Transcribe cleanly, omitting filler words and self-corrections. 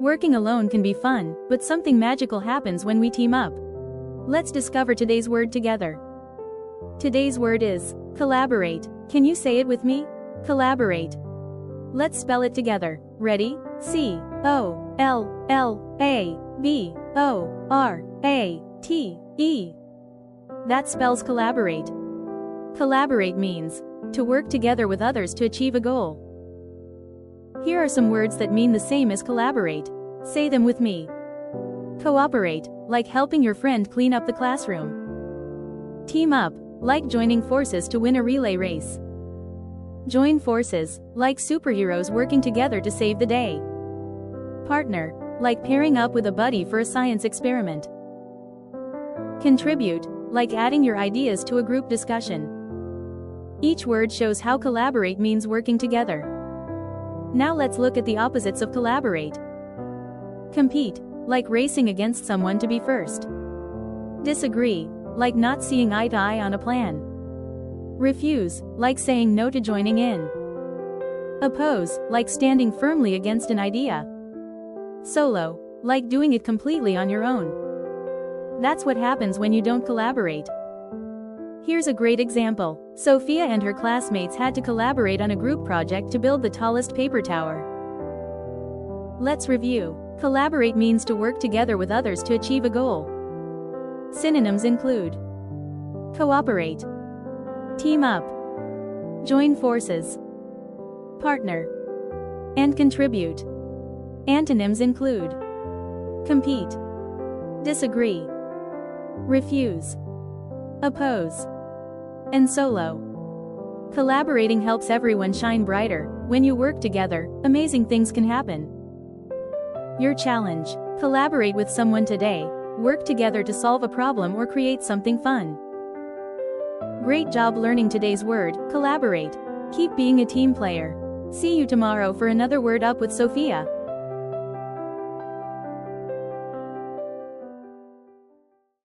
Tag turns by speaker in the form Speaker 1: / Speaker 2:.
Speaker 1: Working alone can be fun, but something magical happens when we team up. Let's discover today's word together. Today's word is collaborate. Can you say it with me? Collaborate. Let's spell it together. Ready? C-O-L-L-A-B-O-R-A-T-E. That spells collaborate. Collaborate means to work together with others to achieve a goal. Here are some words that mean the same as collaborate. Say them with me. Cooperate, like helping your friend clean up the classroom. Team up, like joining forces to win a relay race. Join forces, like superheroes working together to save the day. Partner, like pairing up with a buddy for a science experiment. Contribute, like adding your ideas to a group discussion. Each word shows how collaborate means working together. Now let's look at the opposites of collaborate. Compete, like racing against someone to be first. Disagree, like not seeing eye to eye on a plan. Refuse, like saying no to joining in. Oppose, like standing firmly against an idea. Solo, like doing it completely on your own. That's what happens when you don't collaborate. Here's a great example. Sofia and her classmates had to collaborate on a group project to build the tallest paper tower. Let's review. Collaborate means to work together with others to achieve a goal. Synonyms include cooperate, team up, join forces, partner, and contribute. Antonyms include compete, disagree, refuse, oppose, and solo. Collaborating helps everyone shine brighter. When you work together, amazing things can happen. Your challenge: collaborate with someone today. Work together to solve a problem or create something fun. Great job learning today's word, collaborate. Keep being a team player. See you tomorrow for another Word Up with Sophia.